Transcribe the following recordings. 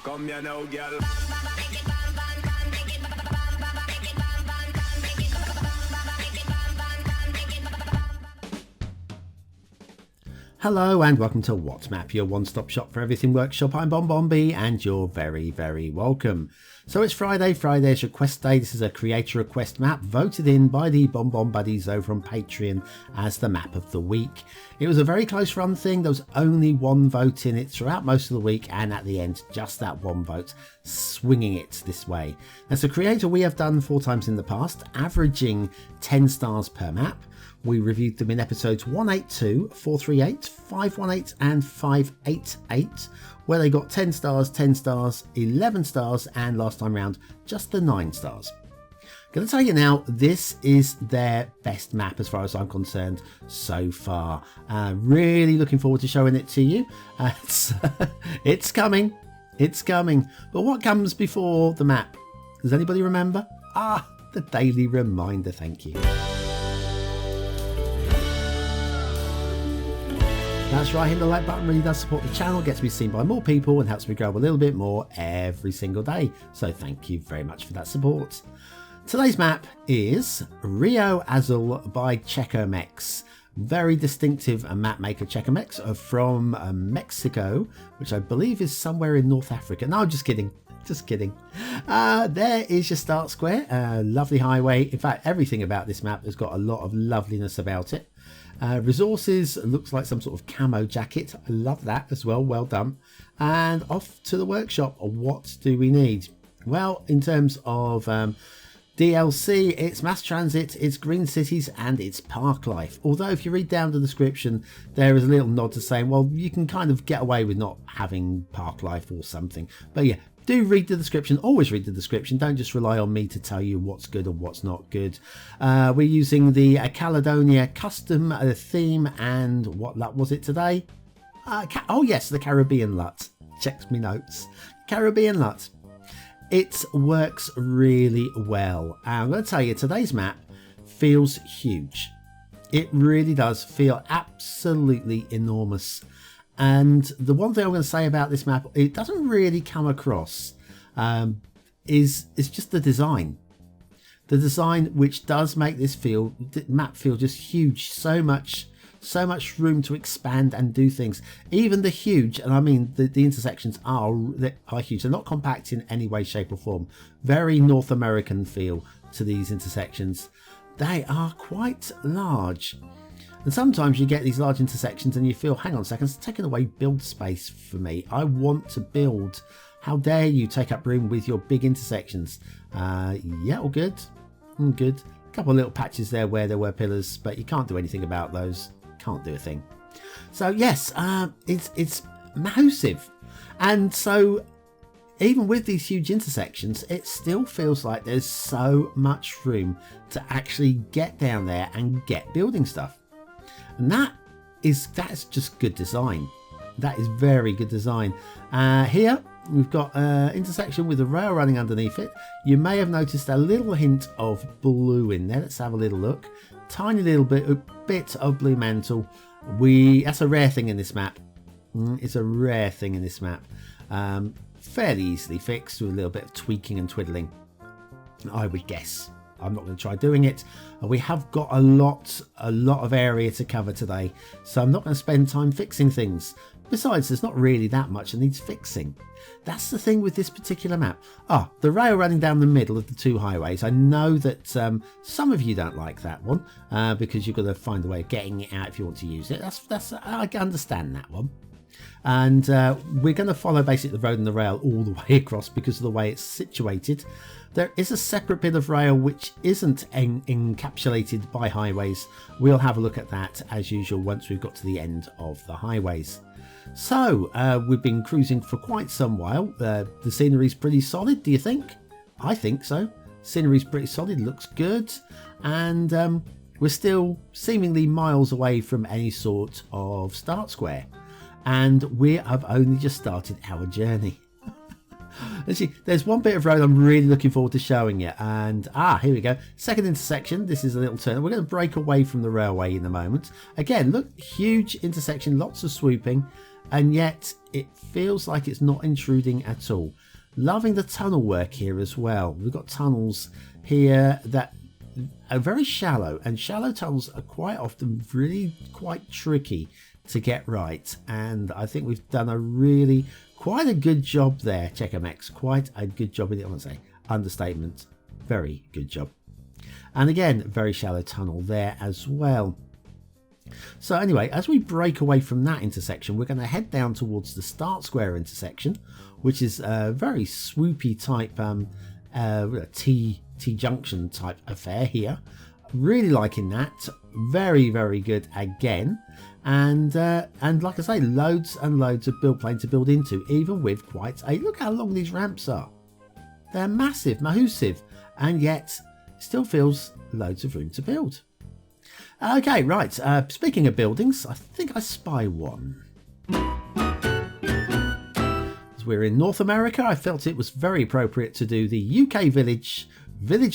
Come here now, girl. Hello and welcome to What Map, your one-stop shop for everything workshop. I'm BonBonB and you're very, very welcome. So it's Friday. Friday is request day. This is a creator request map voted in by the BonBonB buddies over on Patreon as the map of the week. It was a very close run thing. There was only one vote in it throughout most of the week, and at the end just that one vote swinging it this way. As a creator we have done 4 times in the past, averaging 10 stars per map. We reviewed them in episodes 182, 438, 518 and 588, where they got 10 stars, 10 stars, 11 stars, and last time round just the 9 stars. Gonna tell you now, this is their best map as far as I'm concerned so far. Really looking forward to showing it to you. It's coming, it's coming. But what comes before the map? Does anybody remember? The daily reminder, thank you. That's right, hitting the like button really does support the channel, gets me seen by more people and helps me grow a little bit more every single day. So thank you very much for that support. Today's map is Río Azul by CHECO MX. Very distinctive map maker CHECO MX from Mexico, which I believe is somewhere in North Africa. No, I'm just kidding. Just kidding. There is your start square. Lovely highway. In fact, everything about this map has got a lot of loveliness about it. Resources looks like some sort of camo jacket. I love that as well. Well done. And off to the workshop. What do we need? Well, in terms of DLC, it's mass transit, it's green cities, and it's park life. Although if you read down the description, there is a little nod to saying, well, you can kind of get away with not having park life or something. But yeah, do read the description. Always read the description. Don't just rely on me to tell you what's good and what's not good. We're using the Caledonia custom theme, and what LUT was it today? Oh yes, the Caribbean LUT. Checks me notes. Caribbean LUT. It works really well. I'm going to tell you, today's map feels huge. It really does feel absolutely enormous. And the one thing I'm going to say about this map, it doesn't really come across, is just the design. The design, which does make this map feel just huge. So much room to expand and do things. Even the huge, and I mean the intersections are huge. They're not compact in any way, shape or form. Very North American feel to these intersections. They are quite large. And sometimes you get these large intersections and you feel, hang on a second, it's taking away build space for me. I want to build. How dare you take up room with your big intersections? Yeah, all good. Good. A couple of little patches there where there were pillars, but you can't do anything about those. Can't do a thing. So yes, it's massive. And so even with these huge intersections, it still feels like there's so much room to actually get down there and get building stuff. And that's just good design. That is very good design. Here we've got intersection with a rail running underneath it. You may have noticed a little hint of blue in there. Let's have a little look. Tiny little bit of blue mantle. That's a rare thing in this map. It's a rare thing in this map. Fairly easily fixed with a little bit of tweaking and twiddling, I would guess. I'm not going to try doing it. We have got a lot of area to cover today, so I'm not going to spend time fixing things. Besides, there's not really that much that needs fixing. That's the thing with this particular map. The rail running down the middle of the 2 highways. I know that some of you don't like that one because you've got to find a way of getting it out if you want to use it. I understand that one. And we're going to follow basically the road and the rail all the way across because of the way it's situated. There is a separate bit of rail which isn't encapsulated by highways. We'll have a look at that as usual once we've got to the end of the highways. So we've been cruising for quite some while. The scenery's pretty solid, do you think? I think so. Scenery's pretty solid, looks good, and we're still seemingly miles away from any sort of start square, and we have only just started our journey. Let's see, there's one bit of road I'm really looking forward to showing you, and here we go. Second intersection. This is a little turn. We're going to break away from the railway in a moment. Again, look, huge intersection, lots of swooping. and yet it feels like it's not intruding at all. Loving the tunnel work here as well. We've got tunnels here that are very shallow, and shallow tunnels are quite often really quite tricky to get right, and I think we've done quite a good job there, CHECO MX. Quite a good job in it. I want to say understatement. Very good job. And again, very shallow tunnel there as well. So anyway, as we break away from that intersection, we're going to head down towards the Start Square intersection, which is a very swoopy type T-junction type affair here. Really liking that. Very, very good again. And like I say, loads and loads of build plane to build into, even with quite a... Look how long these ramps are. They're massive, massive, and yet still feels loads of room to build. Okay, right. Speaking of buildings, I think I spy one. As we're in North America, I felt it was very appropriate to do the UK Village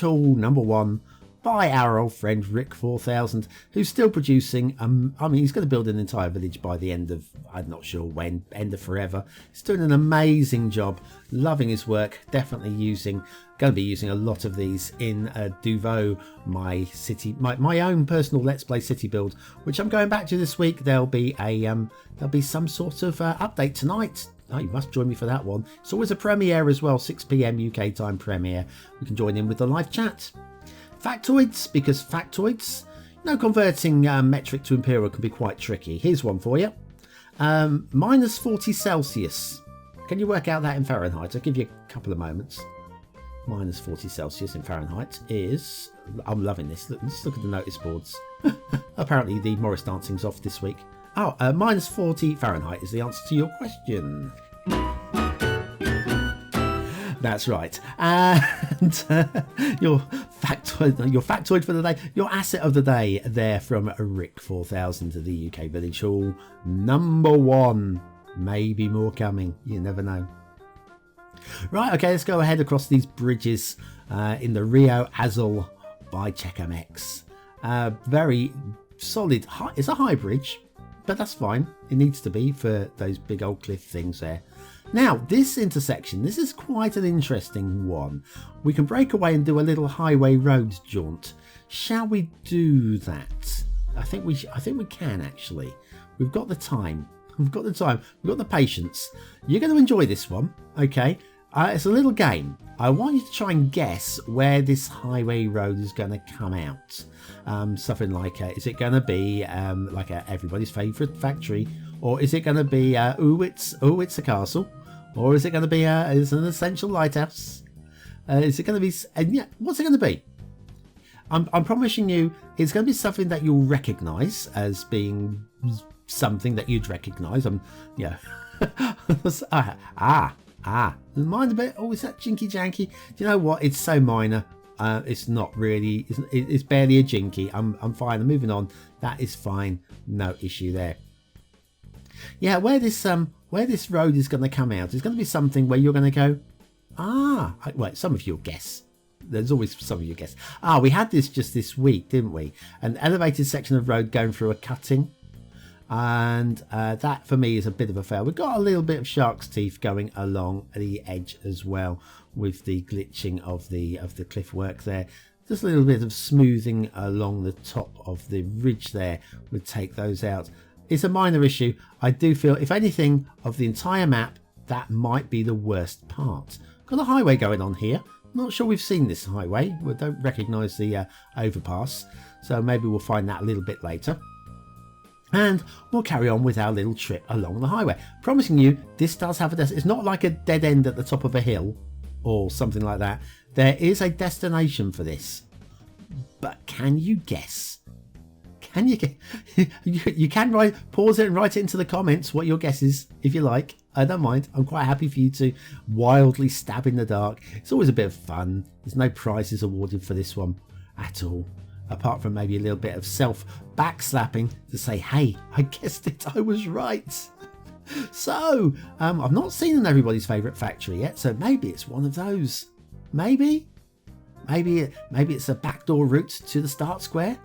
Hall #1 by our old friend Rick 4000, who's still producing. I mean, he's going to build an entire village by the end of, I'm not sure when, end of forever. He's doing an amazing job, loving his work. Definitely going to be using a lot of these in Duvo, my own personal Let's Play city build, which I'm going back to this week. There'll be some sort of update tonight. Oh, you must join me for that one. It's always a premiere as well, 6 PM UK time premiere. We can join in with the live chat. Factoids, because factoids, converting metric to imperial can be quite tricky. Here's one for you. Minus 40 Celsius. Can you work out that in Fahrenheit? I'll give you a couple of moments. Minus 40 Celsius in Fahrenheit is... I'm loving this. Let's look at the notice boards. Apparently the Morris dancing's off this week. Oh, minus 40 Fahrenheit is the answer to your question. That's right. And your factoid for the day, your asset of the day there from Rick 4000 to the UK Village Hall #1. Maybe more coming. You never know. Right, okay, let's go ahead across these bridges in the Río Azul by CHECO MX. Very solid. It's a high bridge, but that's fine. It needs to be for those big old cliff things there. Now, this intersection, this is quite an interesting one. We can break away and do a little highway road jaunt. Shall we do that? I think we can actually. We've got the time. We've got the patience. You're going to enjoy this one, okay? It's a little game. I want you to try and guess where this highway road is going to come out. Something like, is it going to be like everybody's favourite factory? Or is it going to be, it's a castle? Or is it going to be is an essential lighthouse? Is it going to be, what's it going to be? I'm promising you it's going to be something that you'll recognise as being something that you'd recognise. Mind a bit. Oh, is that jinky janky? Do you know what? It's so minor. It's not really. It's barely a jinky. I'm fine. I'm moving on. That is fine. No issue there. Yeah, where this road is going to come out is going to be something where you're going to go, well, some of you will guess. There's always some of you guess. We had this just this week, didn't we? An elevated section of road going through a cutting. And that for me is a bit of a fail. We've got a little bit of shark's teeth going along the edge as well with the glitching of the cliff work there. Just a little bit of smoothing along the top of the ridge there would take those out. It's a minor issue. I do feel, if anything, of the entire map, that might be the worst part. Got a highway going on here. Not sure we've seen this highway. We don't recognise the overpass. So maybe we'll find that a little bit later. And we'll carry on with our little trip along the highway. Promising you, this does have a it's not like a dead end at the top of a hill or something like that. There is a destination for this. But can you guess? Can you get? You can pause it and write it into the comments what your guess is, if you like. I don't mind. I'm quite happy for you to wildly stab in the dark. It's always a bit of fun. There's no prizes awarded for this one at all. Apart from maybe a little bit of self backslapping to say, hey, I guessed it, I was right. So, I've not seen everybody's favourite factory yet, so maybe it's one of those. Maybe it's a backdoor route to the start square.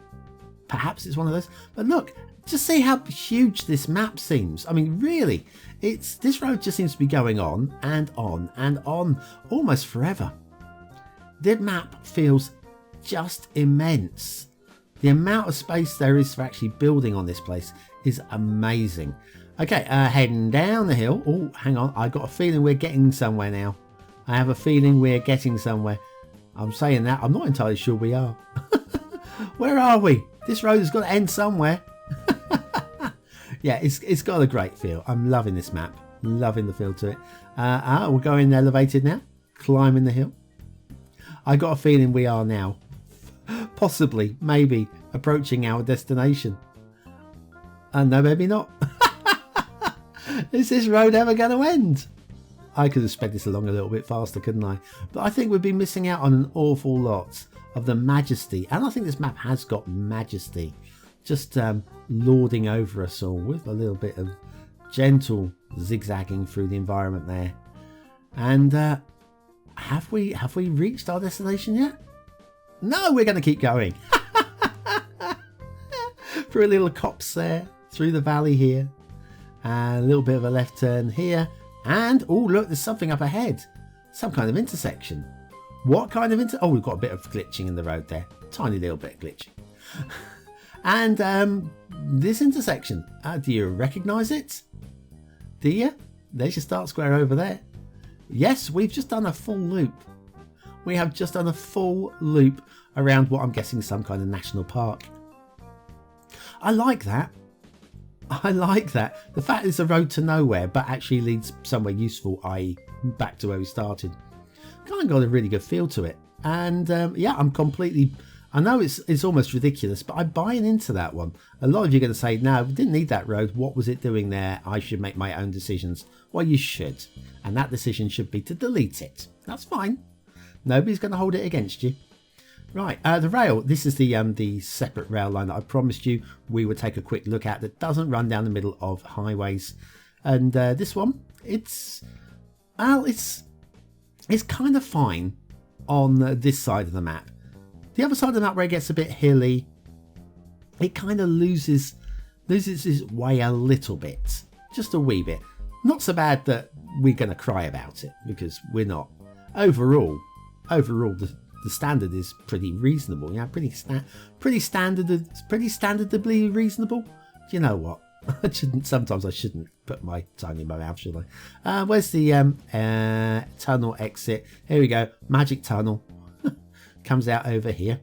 Perhaps it's one of those. But look, Just see how huge this map seems. I mean, really, this road just seems to be going on and on and on almost forever. The map feels just immense. The amount of space there is for actually building on this place is amazing. Okay, heading down the hill. Oh, hang on. I got a feeling we're getting somewhere now. I have a feeling we're getting somewhere. I'm saying that. I'm not entirely sure we are. Where are we? This road has got to end somewhere. Yeah, it's got a great feel. I'm loving this map. Loving the feel to it. We're going elevated now. Climbing the hill. I got a feeling we are now. Possibly, maybe, approaching our destination. No, maybe not. Is this road ever going to end? I could have sped this along a little bit faster, couldn't I? But I think we'd be missing out on an awful lot of the majesty. And I think this map has got majesty. Just lording over us all with a little bit of gentle zigzagging through the environment there. And have we reached our destination yet? No, we're going to keep going. Through a little copse there, through the valley here, and a little bit of a left turn here. And oh, look, there's something up ahead. Some kind of intersection. What kind of Oh, we've got a bit of glitching in the road there. Tiny little bit of glitching. And this intersection, do you recognise it? Do you? There's your start square over there. Yes, we've just done a full loop. We have just done a full loop around what I'm guessing some kind of national park. I like that. I like that. The fact it's a road to nowhere, but actually leads somewhere useful, i.e. back to where we started. Kind of got a really good feel to it. And yeah, I'm completely... I know it's almost ridiculous, but I'm buying into that one. A lot of you are going to say, no, we didn't need that road. What was it doing there? I should make my own decisions. Well, you should. And that decision should be to delete it. That's fine. Nobody's going to hold it against you. Right, the rail. This is the separate rail line that I promised you we would take a quick look at that doesn't run down the middle of highways. And this one, it's kind of fine on this side of the map. The other side of the map where it gets a bit hilly, it kind of loses its way a little bit. Just a wee bit. Not so bad that we're going to cry about it, because we're not. Overall, the standard is pretty reasonable. Yeah, pretty standardably reasonable. You know what? Sometimes I shouldn't put my tongue in my mouth, should I? Where's the tunnel exit? Here we go. Magic tunnel. Comes out over here.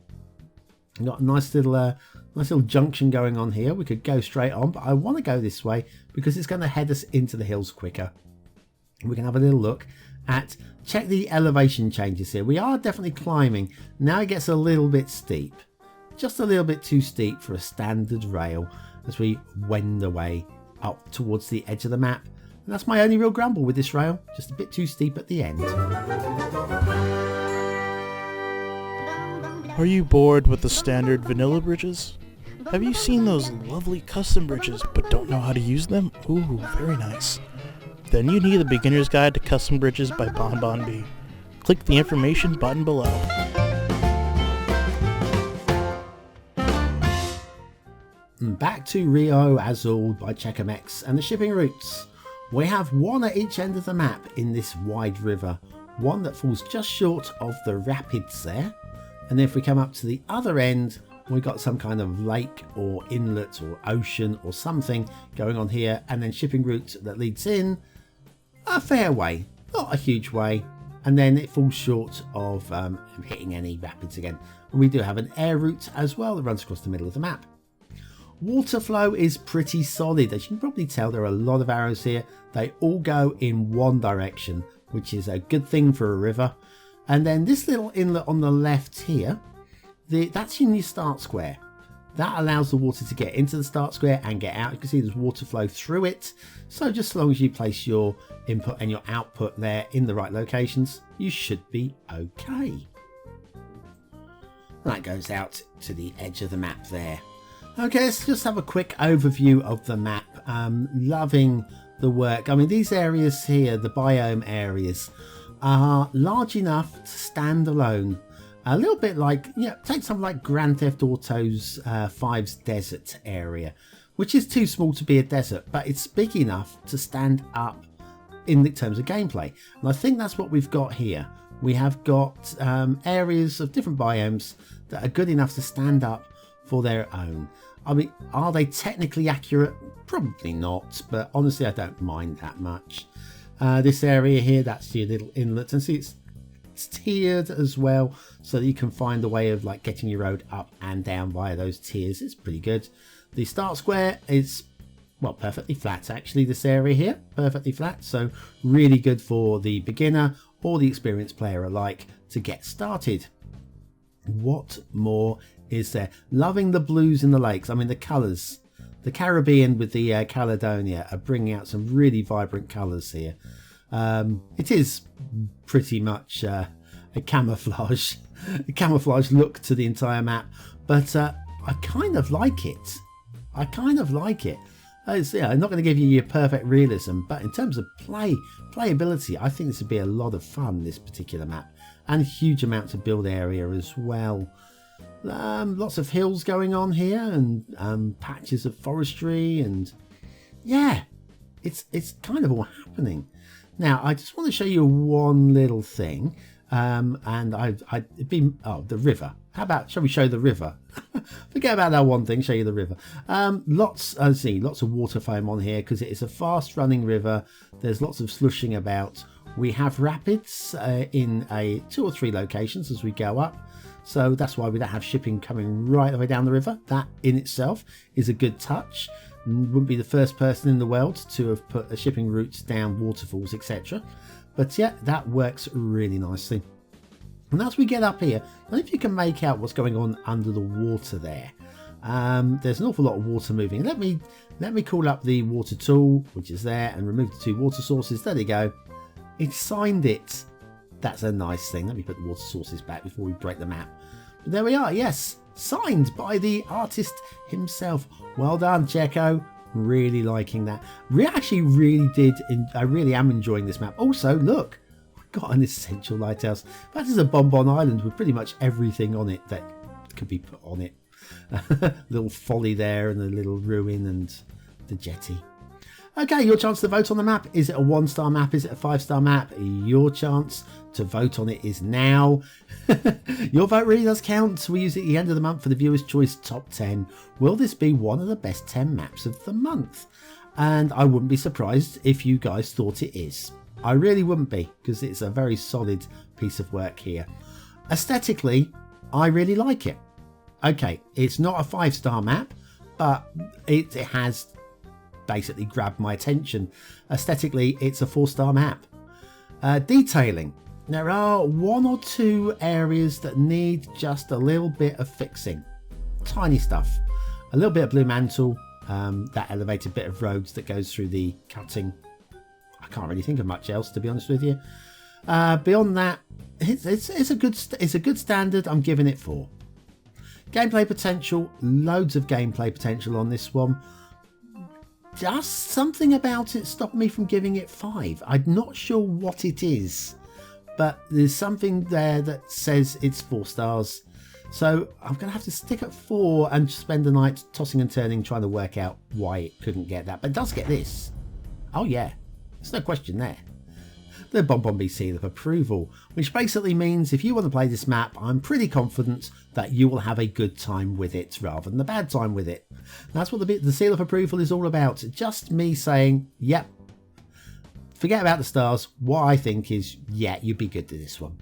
We've got a nice little junction going on here. We could go straight on, but I want to go this way because it's going to head us into the hills quicker. We can have a little look at, check the elevation changes here. We are definitely climbing. Now it gets a little bit steep. Just a little bit too steep for a standard rail as we wend away up towards the edge of the map. And that's my only real grumble with this rail. Just a bit too steep at the end. Are you bored with the standard vanilla bridges? Have you seen those lovely custom bridges but don't know how to use them? Ooh, very nice. Then you need the Beginner's Guide to Custom Bridges by BonBonB. Click the information button below. Back to Río Azul by CHECO MX and the shipping routes. We have one at each end of the map in this wide river. One that falls just short of the rapids there. And then if we come up to the other end, we've got some kind of lake or inlet or ocean or something going on here. And then shipping route that leads in a fair way, not a huge way. And then it falls short of hitting any rapids again. And we do have an air route as well that runs across the middle of the map. Water flow is pretty solid. As you can probably tell, there are a lot of arrows here. They all go in one direction, which is a good thing for a river. And then this little inlet on the left here, that's in your start square. That allows the water to get into the start square and get out. You can see there's water flow through it. So just as long as you place your input and your output there in the right locations, you should be okay. That goes out to the edge of the map there. Okay, let's just have a quick overview of the map. Loving the work. I mean, these areas here, the biome areas, are large enough to stand alone. A little bit like, take something like Grand Theft Auto's 5's desert area, which is too small to be a desert, but it's big enough to stand up in terms of gameplay. And I think that's what we've got here. We have got areas of different biomes that are good enough to stand up for their own. I mean, are they technically accurate? Probably not, but honestly I don't mind that much. This area here, that's your little inlet, and see it's tiered as well, so that you can find a way of like getting your road up and down via those tiers. It's pretty good. The start square is, well, perfectly flat actually. This area here, perfectly flat, so really good for the beginner or the experienced player alike to get started. What more is there? Loving the blues in the lakes. I mean, the colours, the Caribbean with the Caledonia are bringing out some really vibrant colours here. It is pretty much a camouflage look to the entire map, but I kind of like it. I'm not going to give you your perfect realism, but in terms of playability, I think this would be a lot of fun, this particular map, and huge amounts of build area as well. Lots of hills going on here, and patches of forestry, and yeah, it's kind of all happening. Now, I just want to show you one little thing, and the river. How about, shall we show the river? Forget about that one thing, show you the river. Lots of water foam on here because it is a fast running river. There's lots of slushing about. We have rapids in 2 or 3 locations as we go up. So that's why we don't have shipping coming right the way down the river. That in itself is a good touch. Wouldn't be the first person in the world to have put a shipping routes down waterfalls, etc. But yeah, that works really nicely. And as we get up here, I don't know if you can make out what's going on under the water there. There's an awful lot of water moving. Let me call up the water tool, which is there, and remove the 2 water sources. There they go. It signed it. That's a nice thing. Let me put the water sources back before we break the map. But there we are. Yes, signed by the artist himself. Well done, Checo. Really liking that. I really am enjoying this map. Also, look, we've got an essential lighthouse. That is a BonBonB island with pretty much everything on it that could be put on it. Little folly there, and a little ruin, and the jetty. Okay, your chance to vote on the map. Is it a 1-star map? Is it a 5-star map? Your chance to vote on it is now. Your vote really does count. We use it at the end of the month for the Viewer's Choice Top 10. Will this be one of the best 10 maps of the month? And I wouldn't be surprised if you guys thought it is. I really wouldn't be, because it's a very solid piece of work here. Aesthetically, I really like it. Okay, it's not a 5-star map, but it has basically grabbed my attention. Aesthetically, it's a 4-star map. Detailing. There are 1 or 2 areas that need just a little bit of fixing. Tiny stuff. A little bit of blue mantle, that elevated bit of roads that goes through the cutting. I can't really think of much else, to be honest with you. Beyond that, it's a good standard. I'm giving it 4. Gameplay potential, loads of gameplay potential on this one. Just something about it stopped me from giving it 5. I'm not sure what it is, but there's something there that says it's 4 stars. So I'm going to have to stick at 4 and spend the night tossing and turning trying to work out why it couldn't get that. But it does get this. Oh yeah, there's no question there. The BonBonB seal of approval, which basically means if you want to play this map, I'm pretty confident that you will have a good time with it rather than a bad time with it. That's what the seal of approval is all about. Just me saying, yep, forget about the stars. What I think is, yeah, you'd be good to this one.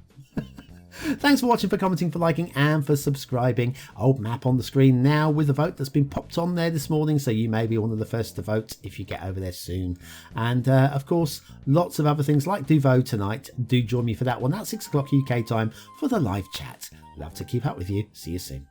Thanks for watching, for commenting, for liking, and for subscribing. Old map on the screen now with a vote that's been popped on there this morning, so you may be one of the first to vote if you get over there soon. And of course, lots of other things like Do Vote tonight. Do join me for that one at 6 o'clock UK time for the live chat. Love to keep up with you. See you soon.